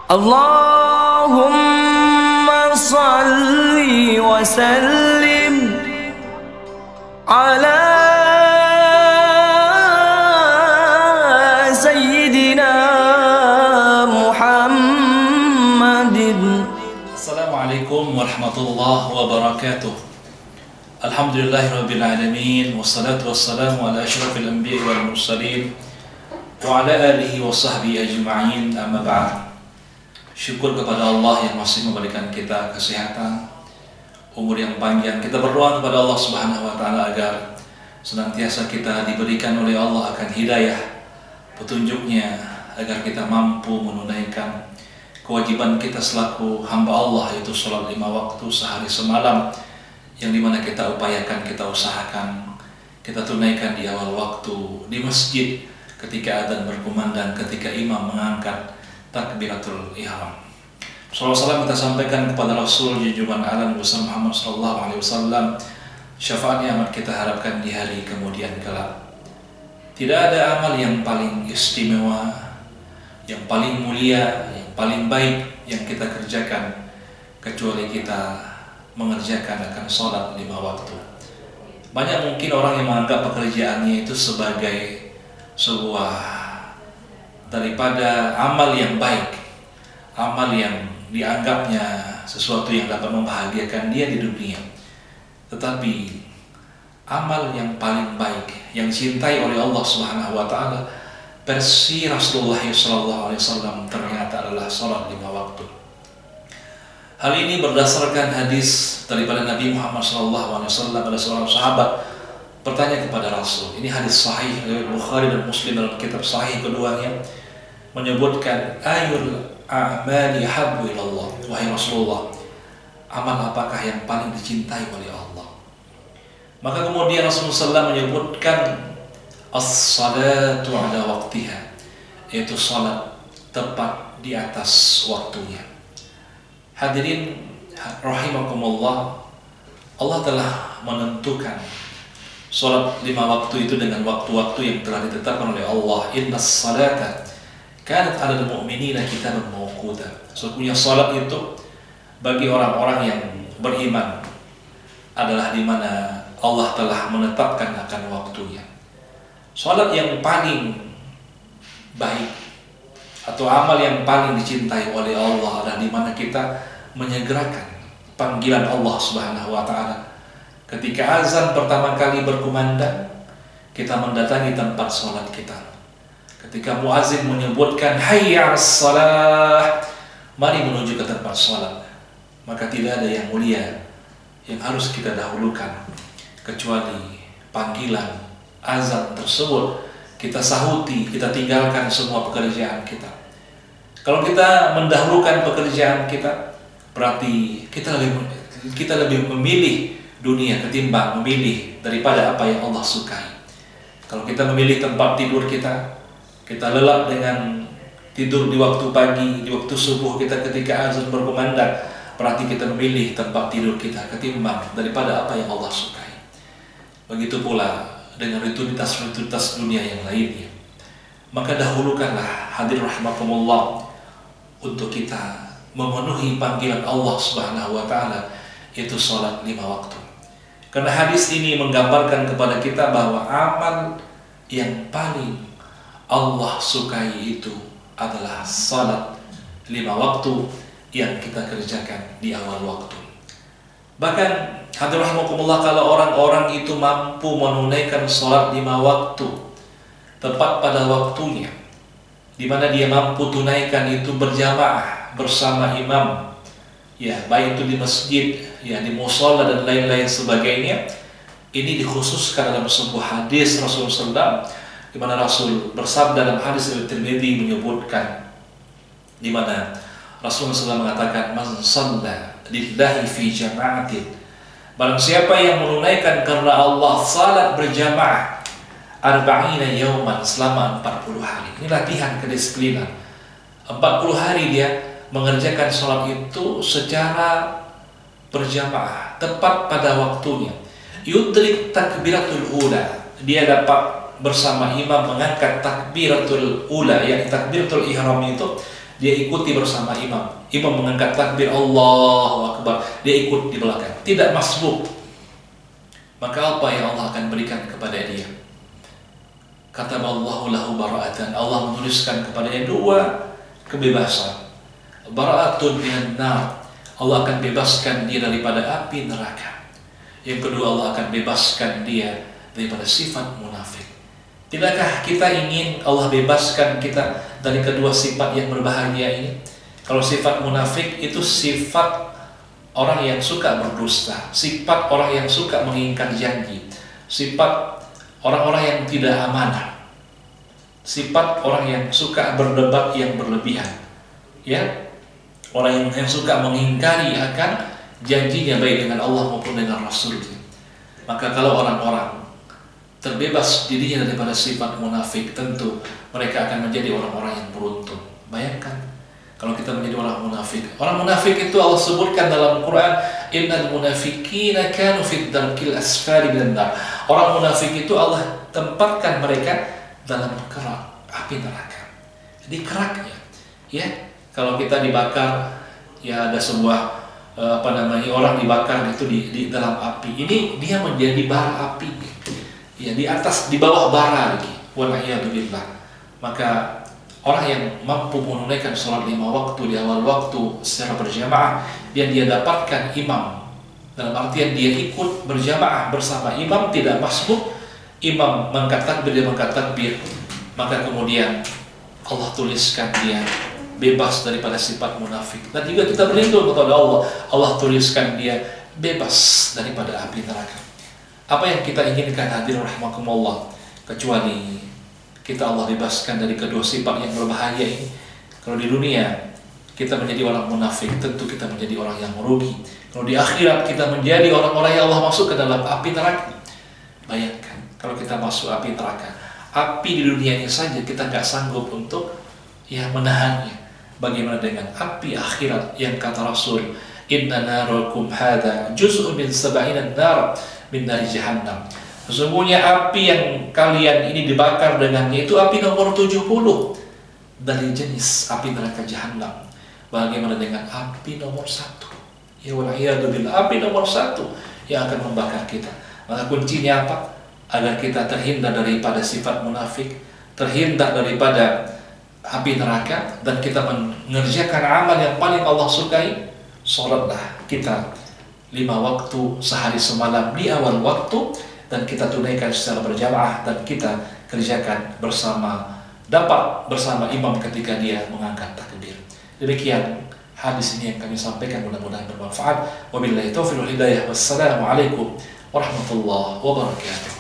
Allahumma salli wa sallim ala sayyidina Muhammadin. Assalamualaikum warahmatullahi wabarakatuh. Alhamdulillahirabbil alamin, wassalatu wassalamu ala asyrafil anbiya'i wal mursalin wa ala alihi wa sahbihi ajma'in, amma ba'd. Syukur kepada Allah yang masih memberikan kita kesehatan, umur yang panjang. Kita berdoa kepada Allah Subhanahu wa taala agar senantiasa kita diberikan oleh Allah akan hidayah petunjuknya, agar kita mampu menunaikan kewajiban kita selaku hamba Allah, yaitu sholat 5 waktu sehari semalam, yang dimana kita upayakan, kita usahakan, kita tunaikan di awal waktu di masjid, ketika adzan berkumandang, ketika imam mengangkat takbiratul ihram. Salam kita sampaikan kepada Rasul junjungan alam besar Muhammad sallallahu alaihi wasallam, syafaatnya amat kita harapkan di hari kemudian kelak. Tidak ada amal yang paling istimewa, yang paling mulia, yang paling baik yang kita kerjakan kecuali kita mengerjakan akan sholat 5 waktu. Banyak mungkin orang yang menganggap pekerjaannya itu sebagai sebuah daripada amal yang baik, amal yang dianggapnya sesuatu yang dapat membahagiakan dia di dunia. Tetapi amal yang paling baik yang dicintai oleh Allah Subhanahu wa taala versi Rasulullah SAW ternyata adalah sholat 5 waktu. Hal ini berdasarkan hadis daripada Nabi Muhammad SAW. Ada seorang sahabat bertanya kepada Rasul. Ini hadis sahih dari Bukhari dan Muslim dalam kitab sahih keduanya, menyebutkan ayul a'mali habbu ilallah, wahai Rasulullah, amal apakah yang paling dicintai oleh Allah? Maka kemudian Rasulullah SAW menyebutkan as-salatu ala waqtiha, yaitu salat tepat di atas waktunya. Hadirin rahimakumullah, Allah telah menentukan salat 5 waktu itu dengan waktu-waktu yang telah ditetapkan oleh Allah. Innas salata kanat 'alal mu'minina kitaban mawquta. Sesungguhnya salat itu bagi orang-orang yang beriman adalah di mana Allah telah menetapkan akan waktunya. Salat yang paling baik atau amal yang paling dicintai oleh Allah adalah di mana kita menyegerakan panggilan Allah Subhanahu wa taala. Ketika azan pertama kali berkumandang, kita mendatangi tempat sholat kita. Ketika muazin menyebutkan hayya 'alas shalah, mari menuju ke tempat sholat. Maka tidak ada yang mulia yang harus kita dahulukan kecuali panggilan azan tersebut. Kita sahuti, kita tinggalkan semua pekerjaan kita. Kalau kita mendahulukan pekerjaan kita, berarti kita lebih memilih dunia ketimbang memilih daripada apa yang Allah sukai. Kalau kita memilih tempat tidur kita, kita lelap dengan tidur di waktu pagi, di waktu subuh kita ketika azan berkumandang, berarti kita memilih tempat tidur kita ketimbang daripada apa yang Allah sukai. Begitu pula dengan rutinitas dunia yang lainnya. Maka dahulukanlah, hadir rahimakumullah, untuk kita memenuhi panggilan Allah Subhanahu wa taala, yaitu salat 5 waktu. Karena hadis ini menggambarkan kepada kita bahwa amal yang paling Allah sukai itu adalah salat 5 waktu yang kita kerjakan di awal waktu. Bahkan hadir rahimakumullah, kalau orang-orang itu mampu menunaikan salat 5 waktu tepat pada waktunya, di mana dia mampu tunaikan itu berjamaah bersama imam, ya baik itu di masjid, ya di mushola dan lain-lain sebagainya. Ini dikhususkan dalam sebuah hadis Rasulullah SAW, di mana Rasul bersabda dalam hadis dari Tirmidzi menyebutkan, di mana Rasulullah SAW mengatakan, man shalla lillahi fi jama'atin, barang siapa yang menunaikan karena Allah salat berjamaah arba'ina yauman, selama 40 hari. Ini latihan kedisiplinan. 40 hari dia mengerjakan sholat itu secara berjamaah, tepat pada waktunya. Yudrik takbiratul ula, dia dapat bersama imam mengangkat takbiratul ula, yakni takbiratul ihram itu dia ikuti bersama imam. Imam mengangkat takbir Allahu Akbar, dia ikut di belakang, tidak masbuk. Maka apa yang Allah akan berikan kepada dia? Kataballahu lahu bara'atan, Allah menuliskan kepadanya 2 kebebasan. Bara'atun minan nar, Allah akan bebaskan dia daripada api neraka. Yang kedua, Allah akan bebaskan dia daripada sifat munafik. Tidakkah kita ingin Allah bebaskan kita dari kedua sifat yang berbahaya ini? Kalau sifat munafik itu sifat orang yang suka berdusta, sifat orang yang suka mengingkar janji, sifat orang-orang yang tidak amanah, sifat orang yang suka berdebat yang berlebihan, ya, orang yang suka mengingkari akan janjinya baik dengan Allah maupun dengan Rasulnya. Maka kalau orang-orang terbebas dirinya daripada sifat munafik, tentu mereka akan menjadi orang-orang yang beruntung. Bayangkan kalau kita menjadi orang munafik. Orang munafik itu Allah sebutkan dalam Quran, innal munafiqina kanu fid darkil asfali minan nar. Orang munafik itu Allah tempatkan mereka dalam kerak api neraka. Jadi keraknya, ya, kalau kita dibakar, ya ada sebuah orang dibakar itu di dalam api. Ini dia menjadi bara api. Ya, di atas, di bawah bara lagi. Wala'iyadzubillah. Maka orang yang mampu menunaikan sholat 5 waktu di awal waktu secara berjamaah, dan dia dapatkan imam, dalam artian dia ikut berjamaah bersama imam, tidak masbuk, imam mengangkat takbir, dia mengangkat takbir, maka kemudian Allah tuliskan dia bebas daripada sifat munafik. Dan juga kita berlindung kepada Allah, Allah tuliskan dia bebas daripada api neraka. Apa yang kita inginkan hadirin rahimakumullah, kecuali kita Allah bebaskan dari kedua sifat yang berbahaya ini. Kalau di dunia kita menjadi orang munafik, tentu kita menjadi orang yang merugi. Kalau di akhirat kita menjadi orang-orang yang Allah masuk ke dalam api neraka. Bayangkan kalau kita masuk api neraka, api di dunia ini saja kita nggak sanggup untuk menahannya. Bagaimana dengan api akhirat yang kata Rasul, inna narakum hadha juz'un min sab'ina nar min nari jahannam. Sesungguhnya api yang kalian ini dibakar dengannya itu api nomor 70 dari jenis api neraka jahannam. Bagaimana dengan api nomor 1? Ya wal'iyadzubillah, api nomor 1 yang akan membakar kita. Maka kuncinya apa? Agar kita terhindar daripada sifat munafik, terhindar daripada api neraka, dan kita mengerjakan amal yang paling Allah sukai. Sholatlah kita 5 waktu sehari semalam di awal waktu, dan kita tunaikan secara berjamaah, dan kita kerjakan bersama, dapat bersama imam ketika dia mengangkat takbir. Demikian hadis ini yang kami sampaikan, mudah-mudahan bermanfaat. Wabillahi taufiq wal hidayah. Wassalamualaikum warahmatullahi wabarakatuh.